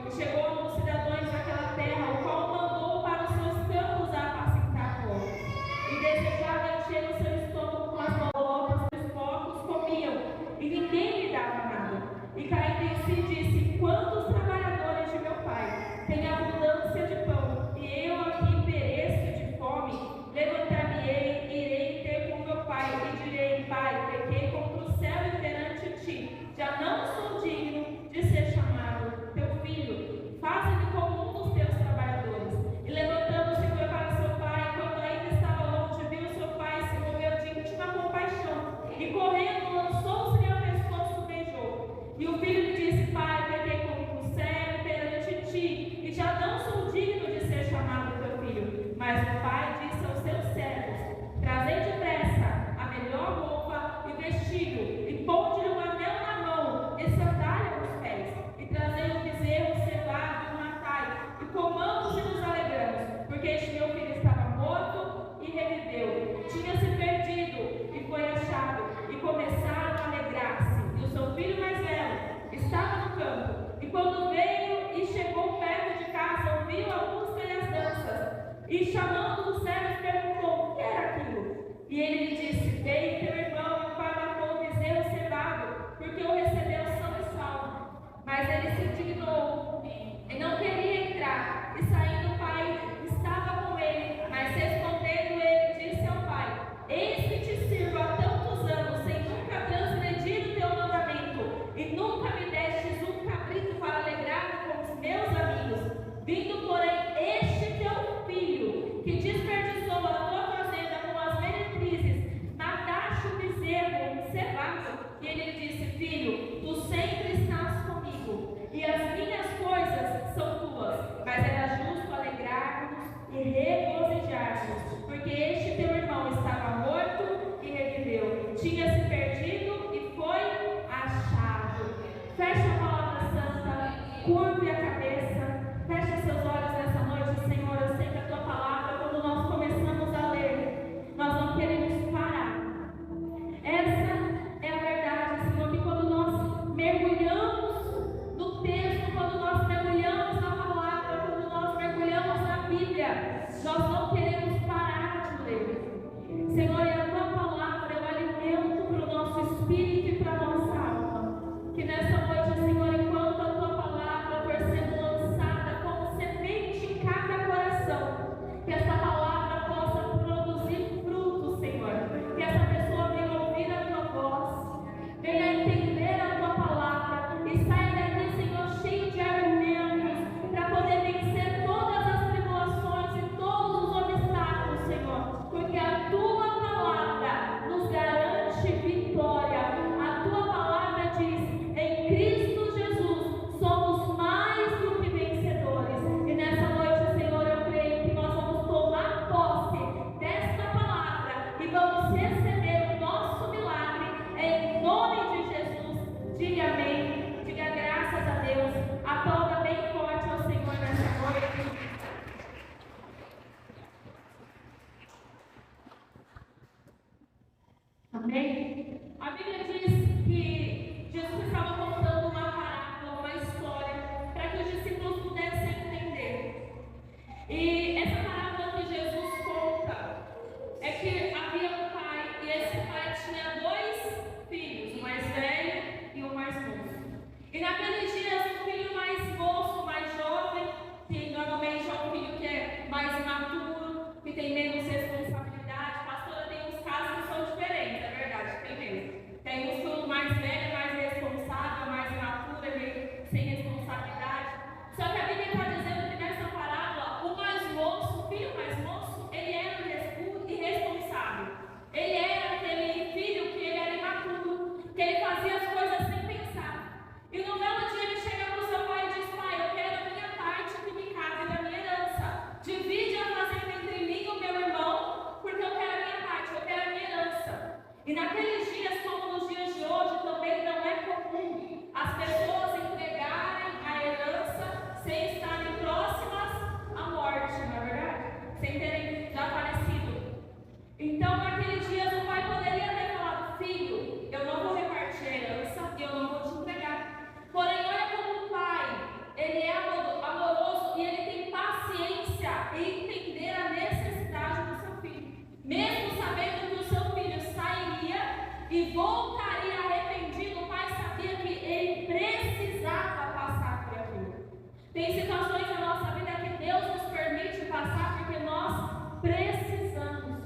e chegou a um dos cidadãos daquela terra, o qual mandou para os seus campos a apacentar porcos. E desejava encher o seu estômago com as bolotas que os porcos comiam, e ninguém lhe dava nada. E caindo em si disse: quantos trabalhadores de meu pai têm abundância de pão, e eu aqui pereço de fome? Levantar-me-ei, irei ter com meu pai, e direi: Pai, pequei contra o céu e perante ti, já não sou digno de ser chamado teu filho. Faze-me como um dos teus trabalhadores. E levantando-se foi para seu pai, e quando ainda estava longe, viu seu pai, se moveu de íntima compaixão, e correndo lançou-se-lhe ao pescoço e beijou. E o filho lhe disse: Pai, pequei contra o céu e perante ti, e já não sou digno de ser chamado teu filho. Mas o pai disse aos seus servos: trazei depressa a melhor roupa e vestido, e ponde-lhe um anel na mão e sandália nos pés, e trazei um bezerro cevado e matai, e comamos e nos alegramos, porque este meu filho estava morto e reviveu, tinha se perdido e foi achado, e começaram a alegrar-se. E o seu filho mais velho estava no campo, e quando veio e chegou perto de casa, ouviu a música e as danças, e chamando os servos perguntou: o que era aquilo? E ele lhe disse: veio teu irmão, e o pai matou o bezerro cevado, porque o recebeu são e salvo. Mas ele se indignou e não queria entrar, e saindo o pai estava com ele, mas respondendo ele disse ao pai: eis que te sirvo há tantos anos, sem nunca transgredir o teu mandamento, e nunca me destes um cabrito para alegrar-me com os meus amigos. Vindo, porém, este teu filho, que desperdiçou a tua fazenda com as meretrizes, Tem situações na nossa vida que Deus nos permite passar porque nós precisamos.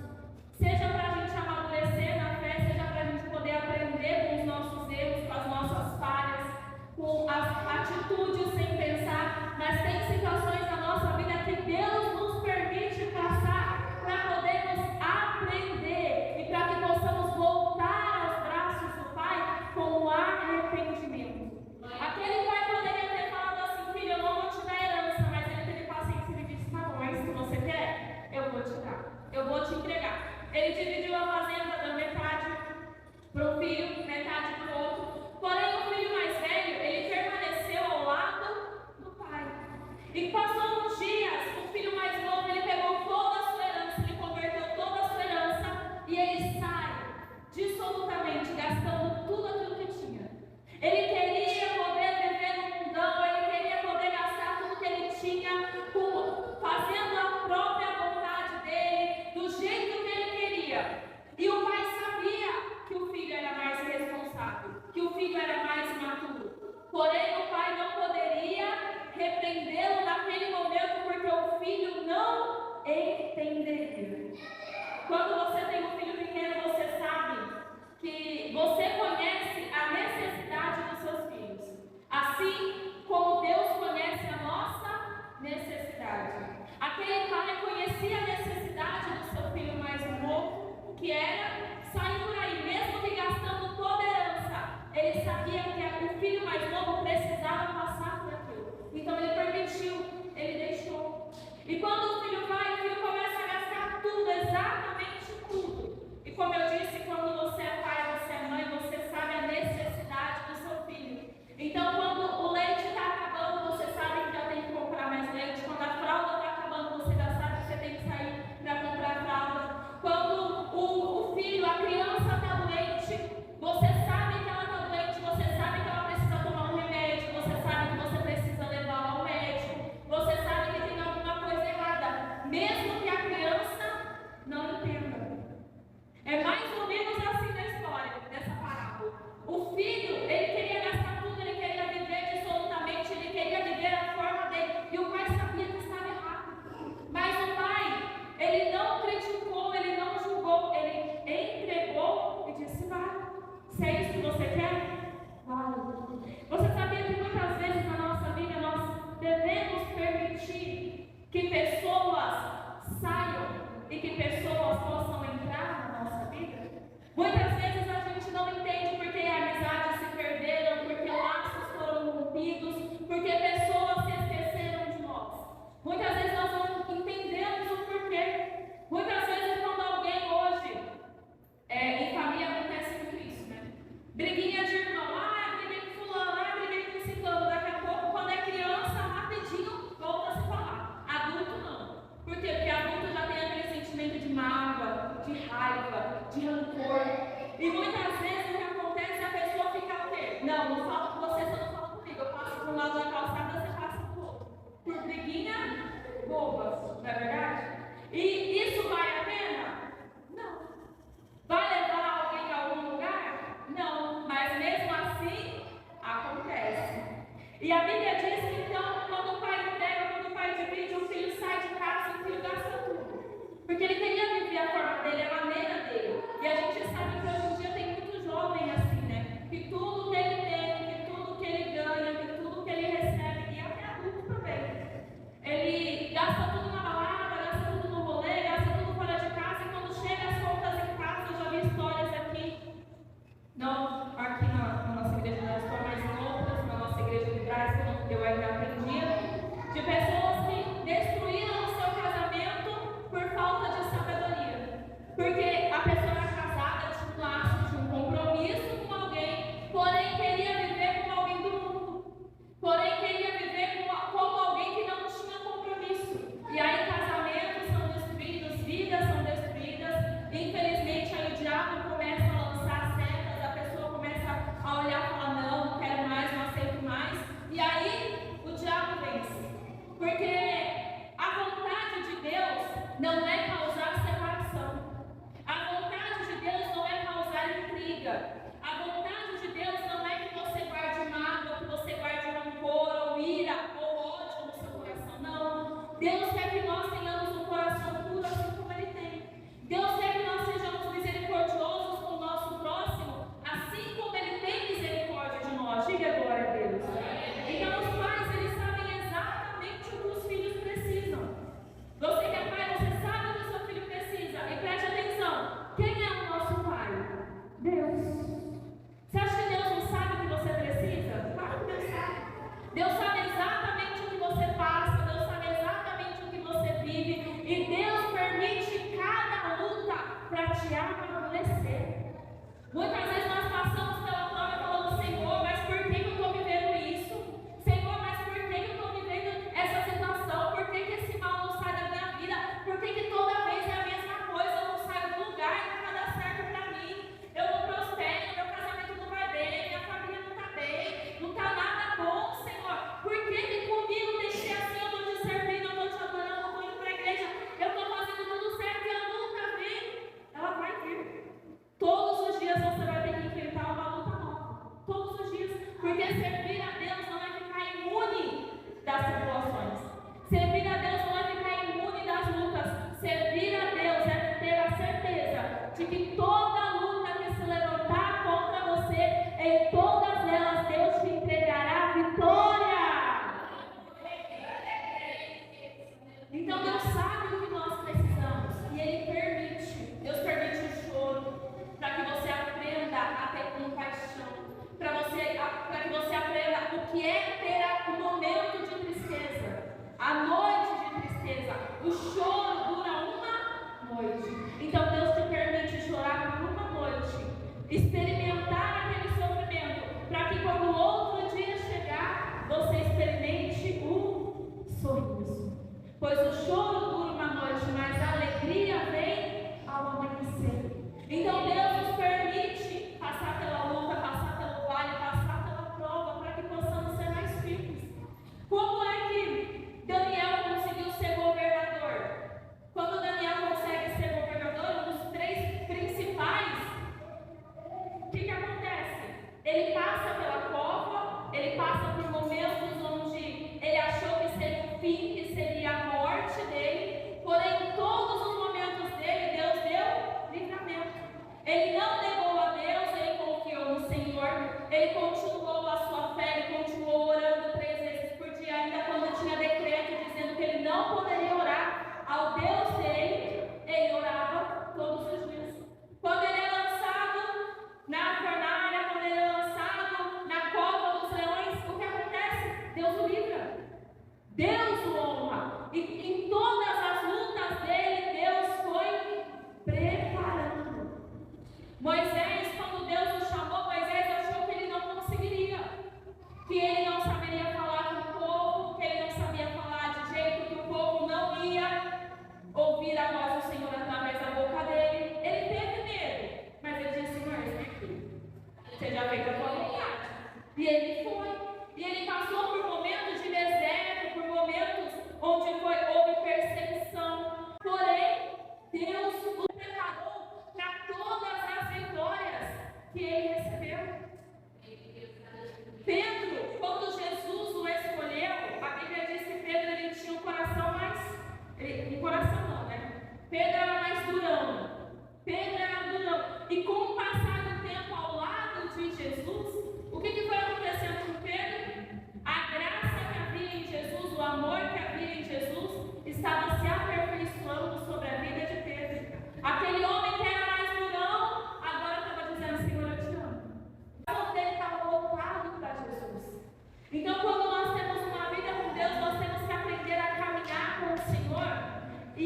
Seja para a gente amadurecer na fé, seja para a gente poder aprender com os nossos erros, com as nossas falhas, com as atitudes sem pensar. Mas tem situações na nossa vida que Deus nos permite passar para podermos aprender e para que possamos voltar aos braços do Pai com arrependimento. Aquele pai poderia ter falado assim: filho, eu não vou te dar herança, mas ele teve paciência e disse: tá bom, é isso que você quer? Eu vou te dar, eu vou te entregar. Ele dividiu a fazenda da metade para o filho, metade para o outro. Porém, o filho mais velho, ele permaneceu ao lado do pai. E passou uns dias, o filho mais novo, ele pegou toda a sua herança, ele converteu toda a sua herança e ele sai dissolutamente, gastando tudo aquilo que tinha. Ele queria poder viver no mundão, ele queria poder gastar tudo que ele tinha, fazendo a própria vontade dele, do jeito que ele queria. E o pai sabia que o filho era mais responsável, que o filho era mais maturo. Porém, o pai não poderia repreendê-lo naquele momento, porque o filho não entenderia. Quando você tem um filho pequeno, você sabe que você conhece a necessidade dos seus filhos, assim como Deus conhece a nossa necessidade. Aquele pai conhecia a necessidade do seu filho mais novo, que era sair por aí, mesmo que gastando toda a herança. Ele sabia que o filho mais novo precisava passar por aquilo. Então ele permitiu, ele deixou. E quando o filho vai, o filho começa a gastar tudo, exatamente tudo. E como eu disse, quando você é pai, você é mãe, você sabe a necessidade do seu filho. Então quando o leite está acabando, você sabe que já tem que comprar mais leite. Quando a fralda está acabando, você já sabe que você tem que sair para comprar fralda. Quando o filho, a criança está doente, você sabe que ela está doente, você sabe que ela precisa tomar um remédio, você sabe que você precisa levá-la ao médico, você sabe que tem alguma coisa errada, mesmo que a criança não entenda. É mais ou menos assim na história, dessa parábola. O filho, ele queria gastar tudo, ele queria viver dissolutamente, ele queria viver a forma dele, e o pai sabia que estava errado. Mas o pai, ele não criticou, ele não julgou, ele entregou e disse: vai, se é isso que você quer, vai. Você sabia que muitas vezes na nossa vida nós devemos permitir que pessoas saiam e que pessoas possam entrar na nossa vida? Muitas vezes a gente não entende porque amizades se perderam, porque laços foram rompidos, porque pessoas se esqueceram de nós. Muitas vezes nós não entendemos o porquê. Muitas vezes quando alguém hoje, em família acontece muito isso, né? Briguinha de irmão, briguei com fulano, briguei com ciclano. Daqui a pouco, quando é criança, rapidinho volta a se falar. Adulto não. Por quê? Porque adulto já tem aquele sentimento de mágoa, de raiva, de rancor. E muitas vezes o que acontece é a pessoa fica o quê? Não falo com você, você não fala comigo. Eu passo para um lado da calçada, você passa para o outro. Por briguinha bobas, não é verdade? E isso vale a pena? Não. Vai levar alguém a algum lugar? Não. Mas mesmo assim, acontece. E a Bíblia diz que então, quando o pai entrega, quando o pai divide, o filho sai de casa e o filho gasta tudo. Porque ele queria viver a forma dele, a maneira dele. E a gente sabe que hoje em dia tem muito jovem assim, né? Que tudo que ele tem, que tudo que ele ganha, que tudo que ele recebe, e até adulto também. Ele gasta tudo na balada, gasta tudo no rolê,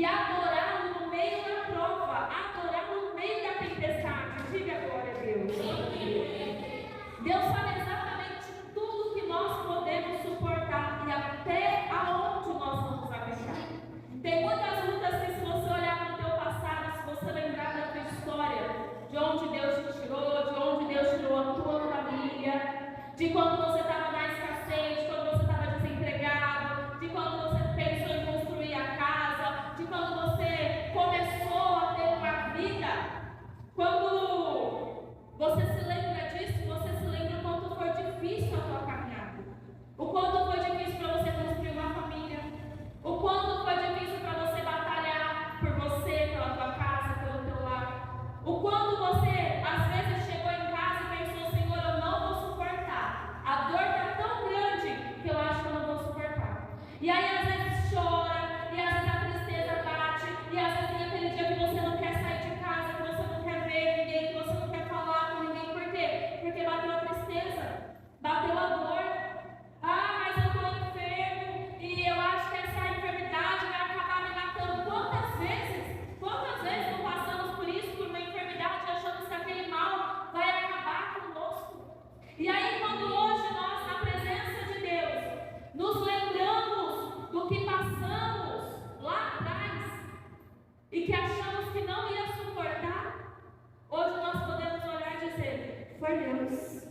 e adorá-lo no meio da prova, adorá-lo no meio da tempestade. Diga glória a Deus. Deus sabe exatamente tudo que nós podemos suportar e até aonde nós vamos aguentar. Tem muitas lutas que, se você olhar no teu passado, se você lembrar da tua história, de onde Deus te tirou, de onde Deus tirou a tua família, de quando você estava na escassez, de quando você estava desempregado, de quando você pensou em construir a casa, de quando você começou a ter uma vida. Quando você se lembra disso, você se lembra o quanto foi difícil a tua caminhada, o quanto foi difícil para você construir uma família, o quanto foi difícil para você batalhar por você, pela tua casa, pelo teu lar, o quanto você às vezes chegou em casa e pensou: Senhor, eu não vou suportar, a dor está tão grande que eu acho que eu não vou suportar. E aí às vezes chora, e às vezes a tristeza bate, e às vezes tem aquele dia que você não quer sair de casa, que você não quer ver ninguém, que você não quer falar com ninguém. Por quê? Porque bateu a tristeza, bateu a dor. Ah, mas eu estou enfermo e eu acho que essa enfermidade vai acabar me matando. Quantas vezes não passamos por isso, por uma enfermidade, achando que aquele mal vai acabar conosco? E aí, quando hoje nós, na presença de Deus, nos lembramos do que passamos lá atrás e que achamos que não ia suportar, hoje nós podemos olhar e dizer: foi Deus,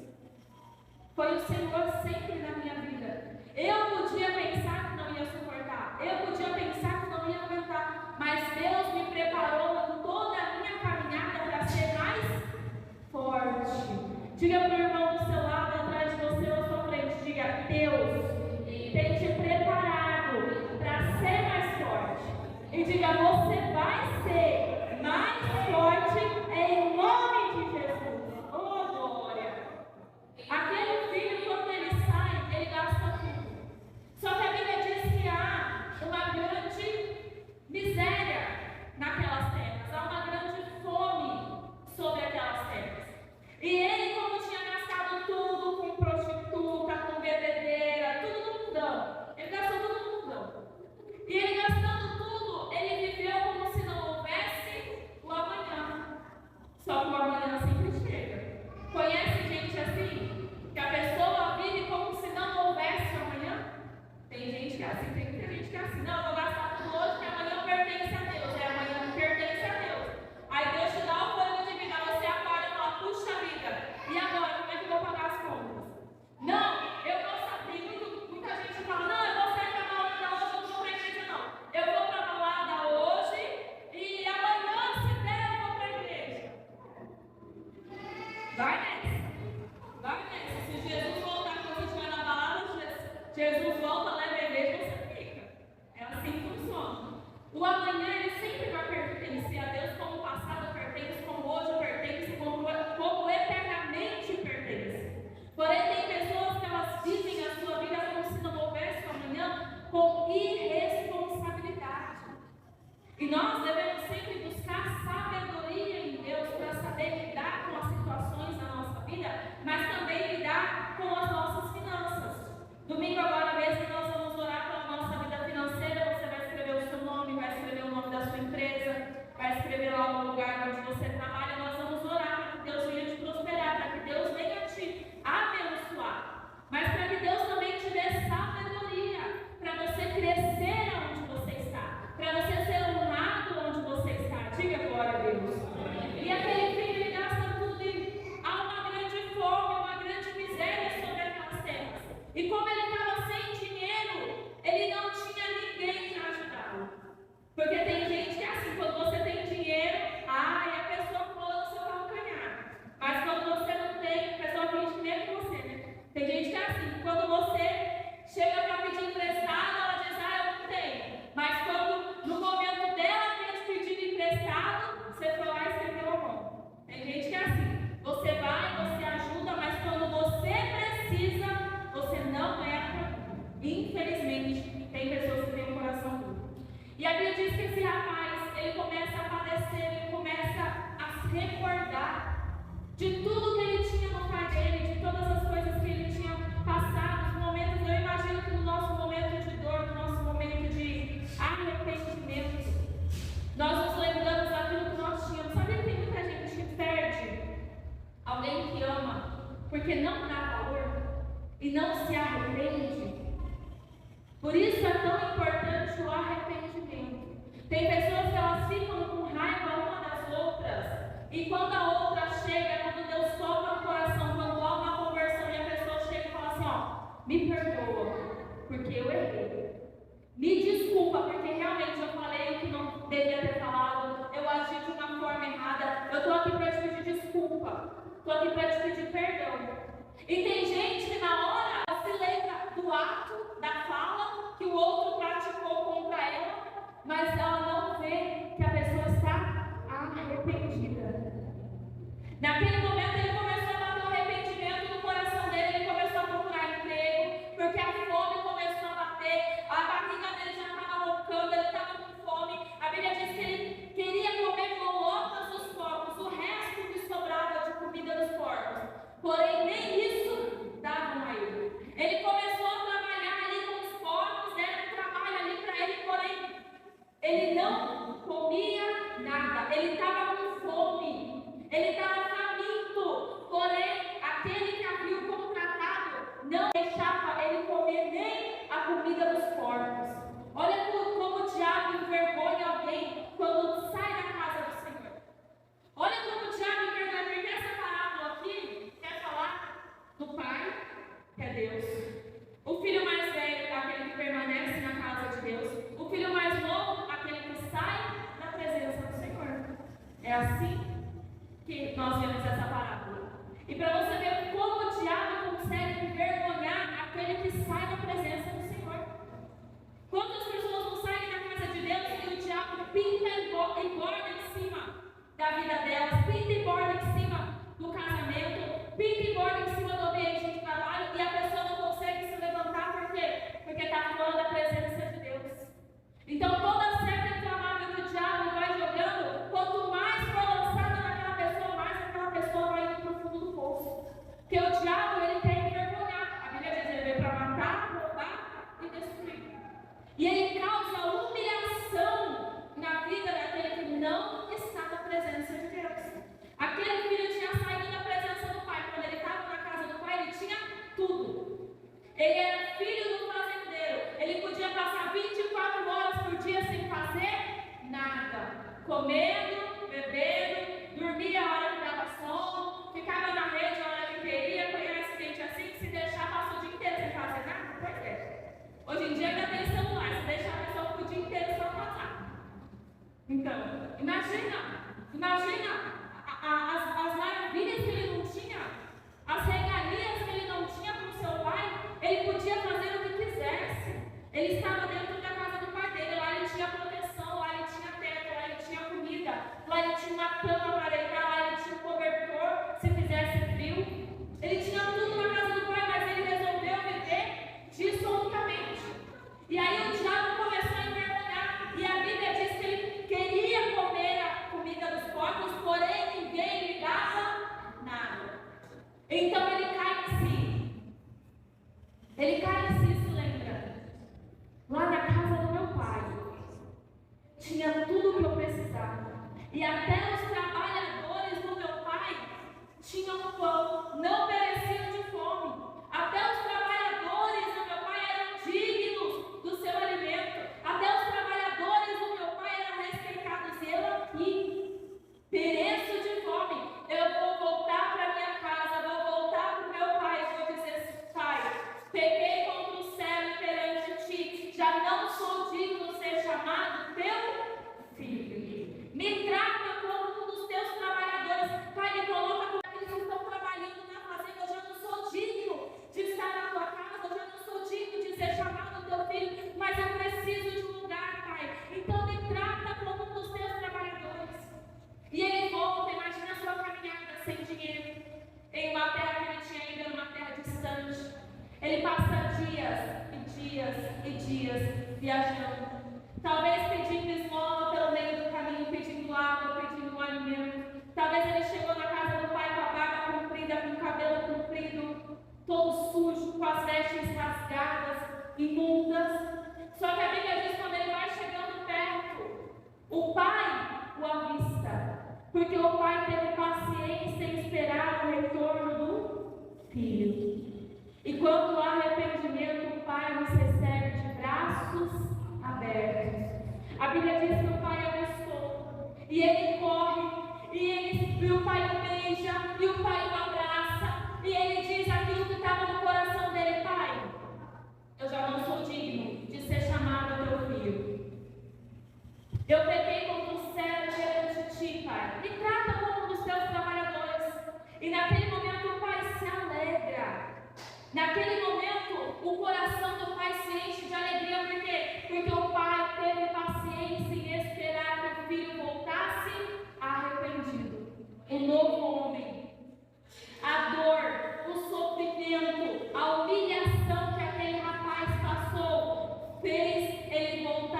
foi o Senhor sempre na minha vida. Eu podia pensar que não ia suportar, eu podia pensar que não ia aguentar, mas Deus me preparou em toda a minha caminhada para ser mais forte. Diga para o irmão do seu lado, atrás de você ou à sua frente, diga: Deus tem te preparado para ser mais forte. E diga: você vai ser mais forte em nome de Jesus. Oh, glória! Aquele filho, quando ele sai, ele gasta tudo. Só que a Bíblia diz que há uma grande miséria naquelas terras, há uma grande fome sobre aquelas terras. E ele, como tinha gastado tudo com prostituta, com bebedeira, tudo no mundão, ele gastou tudo no mundão. E ele gastando tudo, ele viveu como se não houvesse o amanhã. Só que o amanhã sempre chega. Conhece gente assim? Que a pessoa vive como se não houvesse o amanhã? Tem gente que é assim, tem muita gente que é assim. Não, eu vou gastar tudo hoje, que amanhã pertence a Deus. É amanhã que pertence a Deus. Aí Deus te dá o fôlego de vida, você acorda e fala: puxa vida, e agora, como é que eu vou pagar as contas? Não, eu vou saber. Muita gente fala: não, eu vou sair para a balada hoje, eu não vou para a igreja, não. Eu vou para a balada hoje e amanhã, se der, eu vou para a igreja. Vai nessa. Vai nessa. Se Jesus voltar quando você estiver na balada, Jesus volta, leva a igreja e você fica. É assim que funciona. O amanhã, ele sempre vai pertencer a Deus, como o passado pertence, como hoje pertence, como eternamente pertence. Porém, tem pessoas que elas vivem a sua vida como se não houvesse amanhã, com irresponsabilidade. E nós devemos sempre buscar sabedoria em Deus para saber lidar com as situações da nossa vida, mas também lidar com as nossas finanças. Domingo agora mesmo nós vamos orar pela nossa vida financeira. Você vai escrever o seu nome, vai escrever o nome da sua empresa, vai escrever lá no lugar onde você trabalha. Nós vamos orar para que Deus venha te prosperar, para que Deus venha te abençoar, mas para que Deus também te dê sabedoria para você crescer onde você está, para você ser honrado onde você está. Diga glória a Deus. E aquele filho, ele gasta tudo e há uma grande fome, uma grande miséria sobre aquelas terras. E como ele estava sem dinheiro, ele não tinha ninguém para ajudá-lo. Porque tem gente que é assim: quando você tem dinheiro, a pessoa pula no seu calcanhar. Mas quando você não tem, a pessoa finge mesmo com você, né? Tem gente que é assim: quando você chega para pedir emprestado, ela diz: eu não tenho. Mas quando no momento dela ter te pedido emprestado, você foi lá e estendeu a mão. Tem gente que é assim: você vai, você ajuda, mas quando você precisa, você não é para. Infelizmente, tem pessoas que têm um coração duro. E a Bíblia diz que esse rapaz, ele começa a padecer, ele começa a se recordar de tudo que ele tinha no pai dele, de todas as coisas que ele tinha passado, os momentos. Eu imagino que no nosso momento de dor, no nosso momento de arrependimento, Por isso é tão importante o arrependimento. Tem pessoas que elas ficam com raiva uma das outras, e quando a outra chega, quando Deus toca no coração, quando há uma conversão e a pessoa chega e fala assim, ó, me perdoa, porque eu errei. Me desculpa, porque realmente eu falei o que não devia ter falado, eu agi de uma forma errada, eu estou aqui para te pedir desculpa, estou aqui para te pedir perdão. E tem gente que na hora ela se lembra do ato, da fala que o outro praticou contra ela, mas ela não vê que a pessoa está arrependida. Naquele momento ele começou a bater o arrependimento no coração dele, ele começou a procurar emprego, porque a fome começou a bater, a barriga dele já estava roncando, ele estava com fome. A Bíblia diz que ele queria comer bolotas dos porcos, o resto que sobrava de comida dos porcos. Porém, nem isso davam a ele. Ele começou a trabalhar ali com os porcos, era um trabalho ali para ele, porém, ele não comia nada, ele estava com fome, ele estava faminto, porém, aquele que havia o contratado não deixava ele comer nem a comida dos porcos. Olha como o diabo envergonha alguém quando sai da casa do Senhor. Olha como o diabo envergonha, porque essa parábola aqui quer falar do pai, que é Deus. O filho mais velho é aquele que permanece na casa de Deus. O filho mais novo, aquele que sai da presença do Senhor. É assim que nós vemos essa parábola. E para você ver como o diabo consegue envergonhar aquele que sai da presença do Senhor. Quantas pessoas não saem da casa de Deus e o diabo pinta e borda em cima da vida delas, pinta e borda em cima do casamento, pinta e borda em cima do ambiente de trabalho, e a pessoa não consegue se levantar, por quê? Porque está fora da presença de Deus. Então toda certa inflamável que o diabo vai jogando, quanto mais for lançada naquela pessoa, mais aquela pessoa vai indo para o fundo do poço. Porque o diabo, ele quer envergonhar. A Bíblia diz que ele veio para matar, roubar e destruir. E ele causa humilhação na vida daquele que não está na presença de Deus. Aquele filho tinha saído da presença do pai. Quando ele estava na casa do pai, ele tinha tudo. Ele era filho do fazendeiro. Ele podia passar 24 horas por dia sem fazer nada. Comendo, bebendo, dormia a hora que dava sono, ficava na rede a hora que queria. Conhece gente assim que se deixar passa o dia inteiro sem fazer nada? Por quê? Hoje em dia ainda tem celular, se deixar a pessoa o dia inteiro só passar. Então, imagina as maravilhas que ele não tinha, as regalias que ele não tinha com seu pai. Ele podia fazer o que quisesse. Ele estava dentro da casa do pai dele, lá ele tinha proteção, lá ele tinha teto, lá ele tinha comida, lá ele tinha uma cama para deitar, lá ele tinha um cobertor se fizesse frio. Ele tinha tudo na casa do pai, mas ele resolveu viver dissolutamente. E aí o diabo começou a envergonhar, e a Bíblia diz que ele queria comer a comida dos porcos, porém ninguém lhe dava nada. Então ele cai em si. Ele cai em si e se lembra. Lá na casa do meu pai tinha tudo o que eu precisava. E até os trabalhadores do meu pai tinham pão, não pereciam de fome. Até os trabalhadores do meu pai eram dignos do seu alimento. Até os trabalhadores do meu pai eram respeitados. E eu aqui pereço de fome. Eu vou voltar para minha casa, vou voltar para o meu pai e vou dizer: pai, pequei contra o céu e perante ti, já não sou digno de ser chamado teu filho. Me trata como um dos teus trabalhadores. Pai, me coloca como aqueles que estão trabalhando na fazenda. Eu já não sou digno de estar na tua casa, eu já não sou digno de ser chamado teu filho, mas eu preciso de um lugar, pai. Então me trata como um dos teus trabalhadores. E ele volta, imagina a sua caminhada sem dinheiro, em uma terra que ele tinha ido, numa terra distante. Ele passa dias e dias e dias viajando, talvez pedindo esmola pelo meio do caminho, pedindo água, pedindo um alimento. Talvez ele chegou na casa do pai com a barba comprida, com o cabelo comprido, todo sujo, com as vestes rasgadas, imundas. Só que a Bíblia diz que quando ele vai chegando perto, o pai o avista, porque o pai teve paciência em esperar o retorno do filho. E quando há arrependimento, o pai nos recebe de braços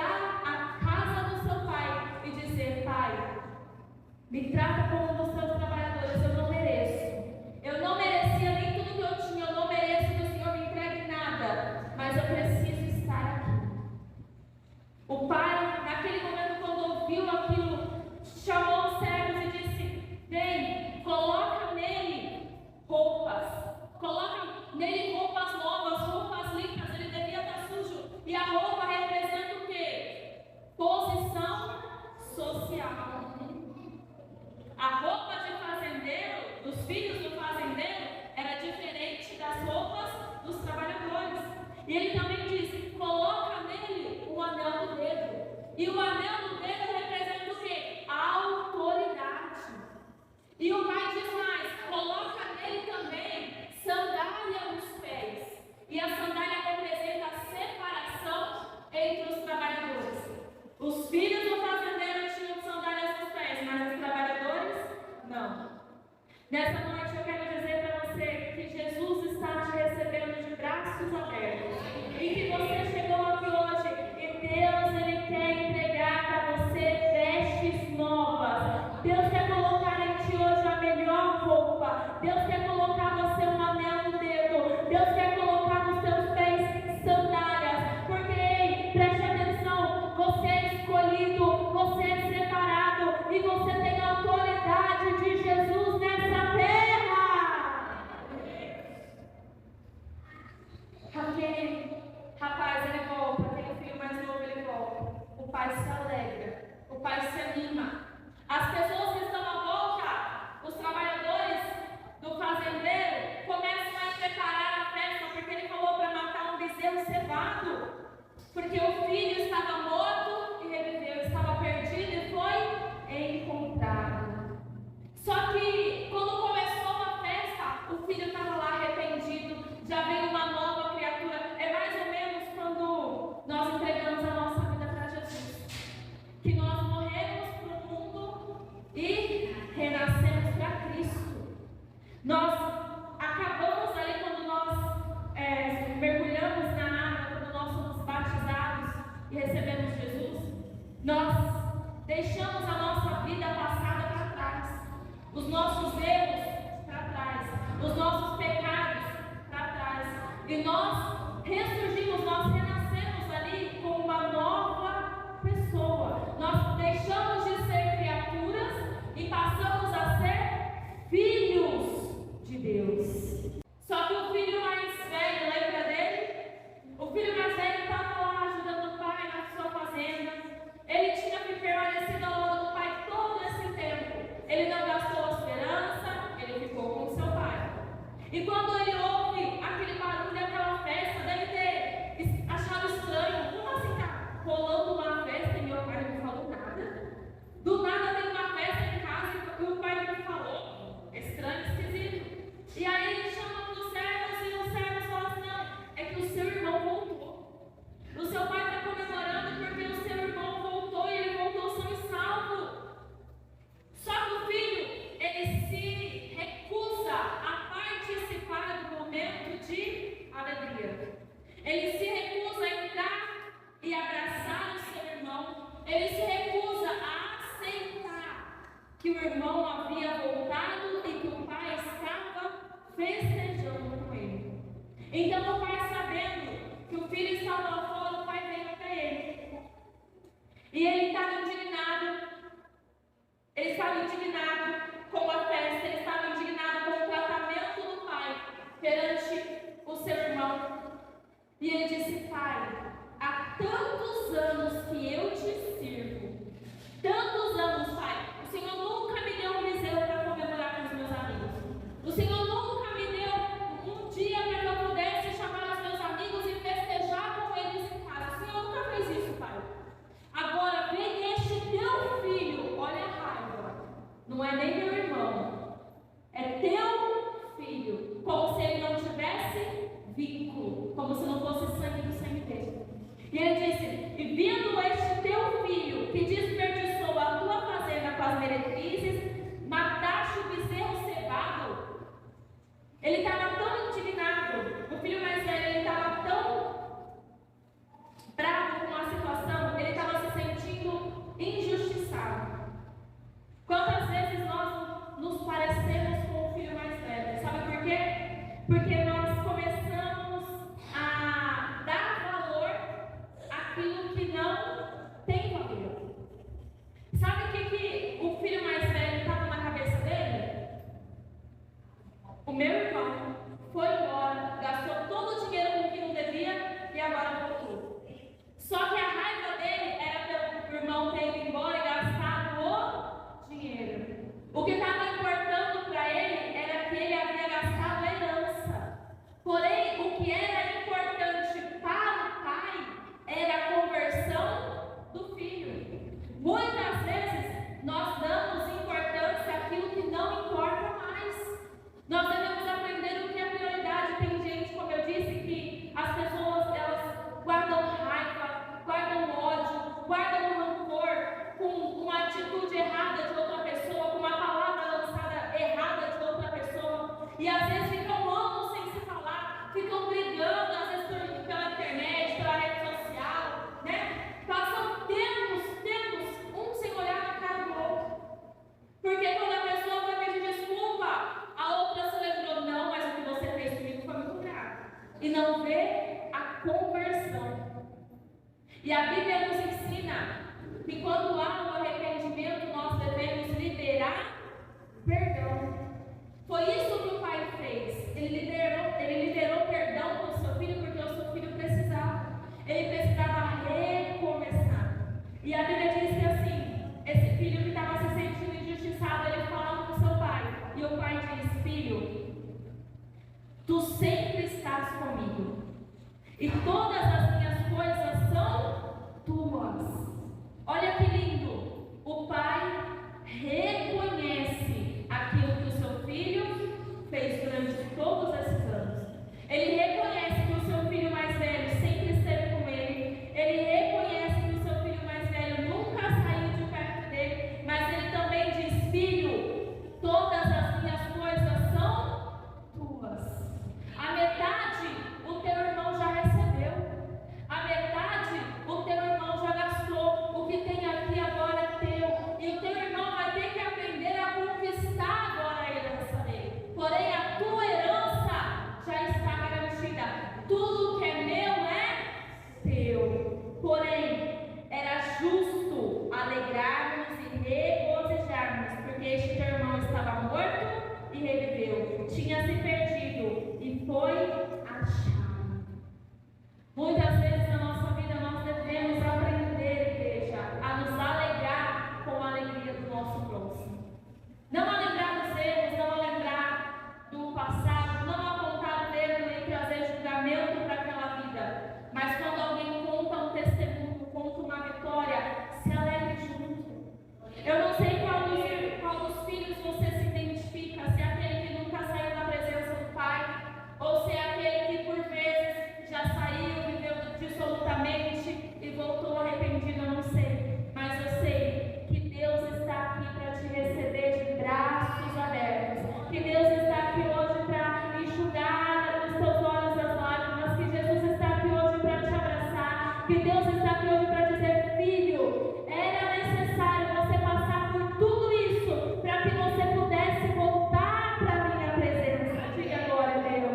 chegar à casa do seu pai e dizer: Pai, me trata como um dos seus trabalhadores, eu não mereço. Eu não merecia nem tudo que eu tinha, eu não mereço que o Senhor me entregue nada, mas eu preciso estar aqui. O pai, naquele momento, quando ouviu aquilo, chamou os servos e disse: vem, coloca nele roupas, coloca nele roupas novas, roupas limpas, ele devia estar sujo. E a roupa representa o quê? Posição social. A roupa de fazendeiro, dos filhos do fazendeiro, era diferente das roupas dos trabalhadores. E ele também diz: coloca nele o anel do dedo. E o anel do dedo representa o quê? A autoridade. E o pai diz mais: coloca nele também sandália nos pés. E a sandália representa a separação entre os trabalhadores. Os filhos do fazendeiro tinham sandálias nos pés, mas os trabalhadores não. Nessa noite eu quero dizer para você que Jesus está te recebendo de braços abertos. E que você chegou aqui hoje e Deus, Ele quer entregar para você vestes novas. Deus quer colocar em ti hoje a melhor roupa. Deus quer colocar você um anel no dedo. Deus quer colocar nos seus pés sandálias. Porque, ei, preste atenção, você é escolhido, você é separado e você tem a autoridade de Jesus nessa terra. Aquele rapaz, ele volta, aquele filho mais novo, ele volta. O pai se alegra, o pai se anima. As pessoas que estão à volta, os trabalhadores do fazendeiro, começam a preparar a festa, porque ele falou para matar um bezerro cevado. Porque o filho estava morto e reviveu, estava perdido e foi encontrado. Só que quando começou a festa, o filho estava lá arrependido, já veio uma nova criatura. É mais ou menos quando nós entregamos a nossa vida para Jesus, que nós morremos para o mundo e renascemos para Cristo. Nós acabamos ali quando nós mergulhamos na água, quando nós somos batizados e recebemos Jesus. Nós deixamos a nossa vida passada para trás, os nossos erros para trás, os nossos pecados para trás, e nós ressurgimos, nós renascemos ali como uma nova pessoa. Nós deixamos de ser criaturas e passamos a ser filhos de Deus. Só que o filho mais velho, lembra dele? O filho mais velho estava lá ajudando o pai na sua fazenda. Ele tinha permanecido ao lado do pai todo esse tempo. Ele não gastou a esperança, ele ficou com seu pai. E quando ele ouve aquele barulho, aquela festa, deve ter achado estranho. Como assim tá rolando uma festa e meu pai não me falou nada? Do nada tem uma festa em casa e o pai não me falou. Estranho, esquisito. E aí ele chama para os servos e os servos falam assim: não, é que o seu irmão voltou. O seu pai está comemorando porque o seu irmão voltou e ele voltou são e salvo. Só que o filho, ele se recusa a participar do momento de alegria. Ele se recusa a entrar e abraçar o seu irmão. Ele se recusa a aceitar que o irmão havia voltado e que o pai estava festejando com ele. Então o pai, sabendo que o filho estava lá fora, o pai veio até ele. E ele estava indignado. Ele estava indignado com a festa, ele estava indignado com o tratamento do pai perante o seu irmão. E ele disse: pai, há tantos anos que eu te sirvo, tantos anos, pai, o Senhor nunca me deu um bezerro para comemorar com os meus amigos. O Senhor nunca me deu um dia para que eu pudesse chamar aquilo que não tem valor. Sabe o que o filho mais velho estava na cabeça dele? O meu irmão foi embora, gastou todo o dinheiro com o que não devia e agora voltou. Só que a raiva dele era pelo irmão ter ido embora e gastado o dinheiro. O que estava importando para ele era que ele havia gastado a herança. Porém, o que era importante para o pai era a conversão do filho. Muitas vezes nós damos importância àquilo que não importa mais. Nós devemos aprender o que é prioridade. Tem gente, como eu disse, que as pessoas elas guardam raiva, guardam ódio, guardam rancor com uma atitude errada de outra pessoa, com uma palavra lançada errada de outra pessoa, e às vezes ficam anos sem se falar, ficam brigando, às vezes pela internet, pela rede social, né? Passam tempos, um sem olhar na cara do outro. Porque quando a pessoa vai pedir desculpa, a outra se lembrou, não, mas o que você fez comigo foi muito grave. E não vê a conversão. E a Bíblia nos ensina que quando há um arrependimento, nós devemos liberar perdão. Foi isso que o pai fez. Ele liberou perdão para o seu filho, porque o seu filho precisava. Ele precisava recomeçar. E a Bíblia diz que assim, esse filho que estava se sentindo injustiçado, ele fala com o seu pai. E o pai diz, filho, tu sempre estás comigo. E todas as minhas coisas são tuas. Olha que lindo. O pai reconhece aquilo que o seu filho fez durante todos esses anos. Ele reconhece que o seu filho mais velho sempre esteve com ele. Ele reconhece que o seu filho mais velho nunca saiu de perto dele. Mas ele também diz, filho, todas as minhas coisas são tuas. A metade o teu irmão já recebeu. A metade o teu irmão já gastou. O que tem aqui agora é teu. E o teu irmão vai ter que aprender a conquistar agora a herança dele. Porém, a tua herança já está garantida. Tudo que é meu é teu. Porém, era justo alegrarmos e regozijarmos, porque este teu irmão estava morto e reviveu. Tinha se perdido e foi achado. Muitas vezes na nossa vida nós devemos aprender, igreja, a nos alegrar com a alegria do nosso próximo. Não a lembrar dos erros, não a lembrar do passado, não apontar o dedo nem trazer julgamento para aquela vida. Mas quando alguém conta um testemunho, conta uma vitória, se alegre junto. Eu não sei qual dos filhos você se identifica, se é aquele que nunca saiu da presença do pai, ou se é aquele que por vezes já saiu, viveu dissolutamente e voltou arrependido, eu não sei. Mas eu sei que Deus está aqui para te receber de braços abertos. Que Deus está aqui hoje para enxugar os teus olhos as lágrimas. Que Jesus está aqui hoje para te abraçar. Que Deus está aqui hoje para dizer, filho, era necessário você passar por tudo isso para que você pudesse voltar para a minha presença. Diga glória a Deus.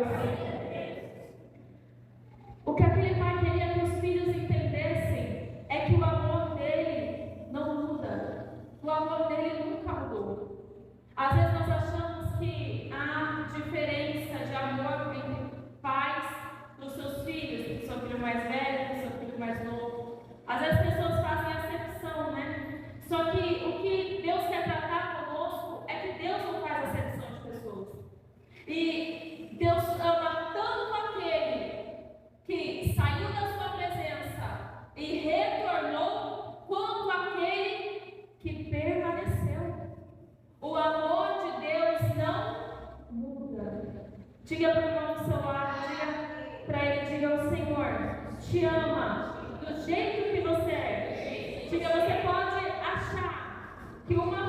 O que aquele pai queria que os filhos entendessem é que o amor dele não muda. O amor dele nunca mudou. Às vezes nós achamos que há diferença de amor entre pais dos seus filhos, do seu filho mais velho, do seu filho mais novo. Às vezes as pessoas fazem acepção, né? Só que o que Deus quer tratar conosco é que Deus não faz acepção de pessoas. E Deus ama tanto aquele que saiu da sua presença e retornou, quanto aquele que permaneceu. O amor de Deus não muda. Diga para o irmão do seu lado, diga para ele, diga, o Senhor te ama do jeito que você é. Diga, você pode achar que uma